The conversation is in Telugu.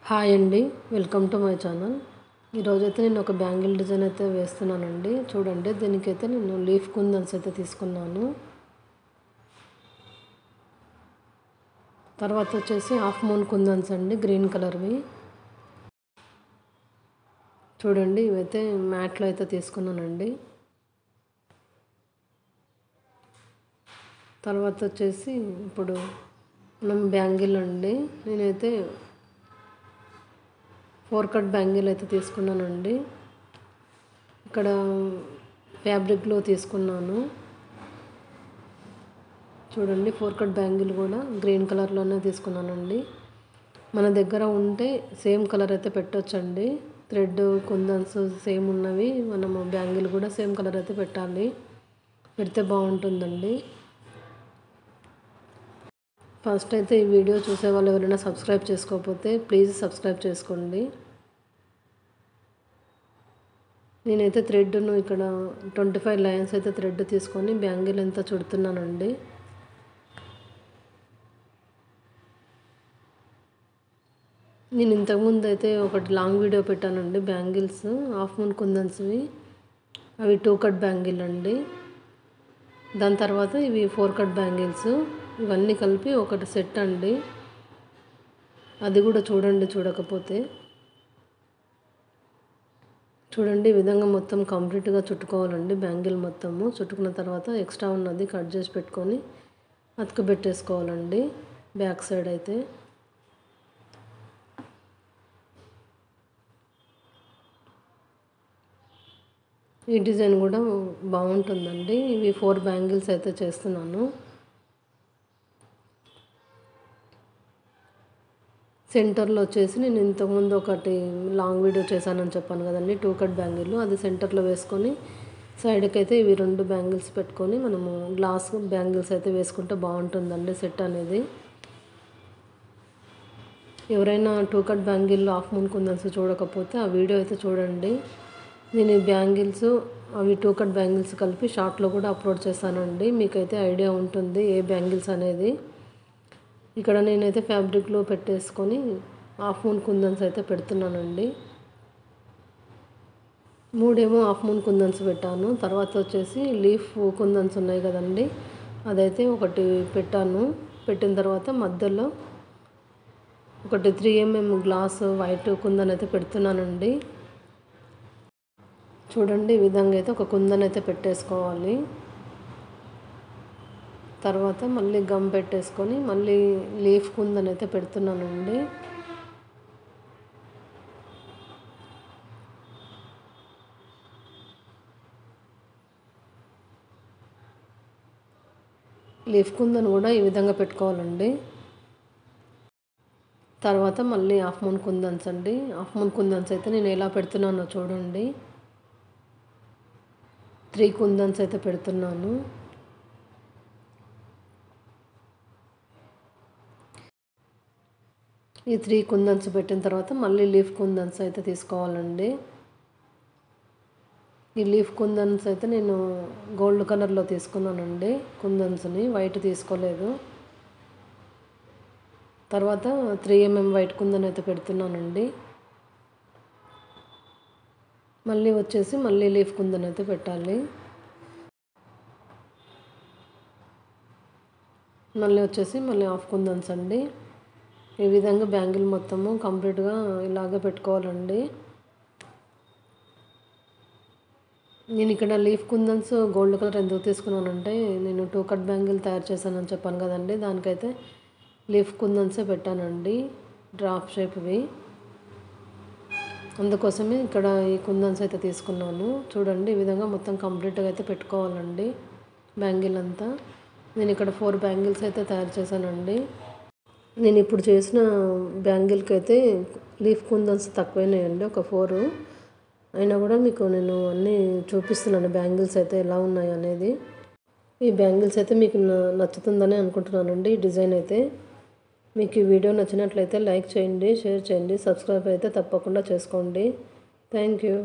హాయ్ అండి, వెల్కమ్ టు మై ఛానల్. ఈరోజైతే నేను ఒక బ్యాంగిల్ డిజైన్ అయితే వేస్తున్నానండి. చూడండి, దీనికైతే నేను లీఫ్ కుందన్స్ అయితే తీసుకున్నాను. తర్వాత వచ్చేసి హాఫ్ మూన్ కుందన్స్ అండి, గ్రీన్ కలర్వి. చూడండి, ఇవైతే మ్యాట్లో అయితే తీసుకున్నానండి. తర్వాత వచ్చేసి ఇప్పుడు మనం బ్యాంగిల్ అండి, నేనైతే 4 కట్ బ్యాంగిల్ అయితే తీసుకున్నానండి. ఇక్కడ ఫ్యాబ్రిక్లో తీసుకున్నాను. చూడండి, 4 కట్ బ్యాంగిల్ కూడా గ్రీన్ కలర్లోనే తీసుకున్నానండి. మన దగ్గర ఉంటే సేమ్ కలర్ అయితే పెట్టొచ్చండి. థ్రెడ్ కుందన్స్ సేమ్ ఉన్నవి మనము బ్యాంగిల్ కూడా సేమ్ కలర్ అయితే పెట్టాలి, పెడితే బాగుంటుందండి. ఫస్ట్ అయితే ఈ వీడియో చూసే వాళ్ళు ఎవరైనా సబ్స్క్రైబ్ చేసుకోకపోతే ప్లీజ్ సబ్స్క్రైబ్ చేసుకోండి. నేనైతే థ్రెడ్ను ఇక్కడ 25 లైన్స్ అయితే థ్రెడ్ తీసుకొని బ్యాంగిల్ ఎంత చుడుతున్నానండి. నేను ఇంతకుముందు అయితే ఒకటి లాంగ్ వీడియో పెట్టానండి, బ్యాంగిల్స్ హాఫ్ మూన్ కుందన్స్వి. అవి 2 కట్ బ్యాంగిల్ అండి. దాని తర్వాత ఇవి 4 కట్ బ్యాంగిల్స్. ఇవన్నీ కలిపి ఒకటి సెట్ అండి. అది కూడా చూడండి, చూడకపోతే. చూడండి, ఈ విధంగా మొత్తం కంప్లీట్గా చుట్టుకోవాలండి. బ్యాంగిల్ మొత్తము చుట్టుకున్న తర్వాత ఎక్స్ట్రా ఉన్నది కట్ చేసి పెట్టుకొని అతుకబెట్టేసుకోవాలండి బ్యాక్ సైడ్ అయితే. ఈ డిజైన్ కూడా బాగుంటుందండి. ఇవి 4 బ్యాంగిల్స్ అయితే చేస్తున్నాను. సెంటర్లో వచ్చేసి నేను ఇంతకుముందు ఒకటి లాంగ్ వీడియో చేశానని చెప్పాను కదండి, 2 కట్ బ్యాంగిల్. అది సెంటర్లో వేసుకొని సైడ్కి అయితే ఇవి 2 బ్యాంగిల్స్ పెట్టుకొని మనము గ్లాస్ బ్యాంగిల్స్ అయితే వేసుకుంటే బాగుంటుందండి సెట్ అనేది. ఎవరైనా 2 కట్ బ్యాంగిల్ హాఫ్ మూన్ కుందన్స్ చూడకపోతే ఆ వీడియో అయితే చూడండి. నేను ఈ బ్యాంగిల్స్ అవి 2 కట్ బ్యాంగిల్స్ కలిపి షార్ట్లో కూడా అప్లోడ్ చేస్తానండి. మీకైతే ఐడియా ఉంటుంది ఏ బ్యాంగిల్స్ అనేది. ఇక్కడ నేనైతే ఫ్యాబ్రిక్లో పెట్టేసుకొని హాఫ్ మూన్ కుందన్స్ అయితే పెడుతున్నానండి. 3 హాఫ్ మూన్ కుందన్స్ పెట్టాను. తర్వాత వచ్చేసి లీఫ్ కుందన్స్ ఉన్నాయి కదండి, అదైతే ఒకటి పెట్టాను. పెట్టిన తర్వాత మధ్యలో ఒకటి 3 mm గ్లాస్ వైట్ కుందన్ అయితే పెడుతున్నానండి. చూడండి, ఈ విధంగా అయితే ఒక కుందన్ అయితే పెట్టేసుకోవాలి. తర్వాత మళ్ళీ గమ్ పెట్టేసుకొని మళ్ళీ లీఫ్ కుందన్ అయితే పెడుతున్నానండి. లీఫ్ కుందన్ కూడా ఈ విధంగా పెట్టుకోవాలండి. తర్వాత మళ్ళీ హాఫ్ మూన్ కుందన్స్ అండి. హాఫ్ మూన్ కుందన్స్ అయితే నేను ఎలా పెడుతున్నానో చూడండి. 3 కుందన్స్ అయితే పెడుతున్నాను. ఈ 3 కుందన్స్ పెట్టిన తర్వాత మళ్ళీ లీఫ్ కుందన్స్ అయితే తీసుకోవాలండి. ఈ లీఫ్ కుందన్స్ అయితే నేను గోల్డ్ కలర్లో తీసుకున్నానండి కుందన్స్ని, వైట్ తీసుకోలేదు. తర్వాత 3 mm వైట్ కుందన్ అయితే పెడుతున్నానండి. మళ్ళీ వచ్చేసి మళ్ళీ లీఫ్ కుందన్ అయితే పెట్టాలి. మళ్ళీ వచ్చేసి మళ్ళీ హాఫ్ కుందన్స్ అండి. ఈ విధంగా బ్యాంగిల్ మొత్తము కంప్లీట్గా ఇలాగే పెట్టుకోవాలండి. నేను ఇక్కడ లీఫ్ కుందన్స్ గోల్డ్ కలర్ ఎందుకు తీసుకున్నానంటే నేను 2 కట్ బ్యాంగిల్ తయారు చేశానని చెప్పాను కదండి, దానికైతే లీఫ్ కుందన్సే పెట్టానండి, డ్రాప్ షేప్వి. అందుకోసమే ఇక్కడ ఈ కుందన్స్ అయితే తీసుకున్నాను. చూడండి, ఈ విధంగా మొత్తం కంప్లీట్గా అయితే పెట్టుకోవాలండి బ్యాంగిల్ అంతా. నేను ఇక్కడ 4 బ్యాంగిల్స్ అయితే తయారు చేశానండి. నేను ఇప్పుడు చేసిన బ్యాంగిల్కి అయితే లీఫ్ కుందన్స్ తక్కువైనాయండి, ఒక 4. అయినా కూడా మీకు నేను అన్నీ చూపిస్తున్నాను బ్యాంగిల్స్ అయితే ఎలా ఉన్నాయి అనేది. ఈ బ్యాంగిల్స్ అయితే మీకు నచ్చుతుందని అనుకుంటున్నానండి. ఈ డిజైన్ అయితే మీకు ఈ వీడియో నచ్చినట్లయితే లైక్ చేయండి, షేర్ చేయండి, సబ్స్క్రైబ్ అయితే తప్పకుండా చేసుకోండి. Thank you.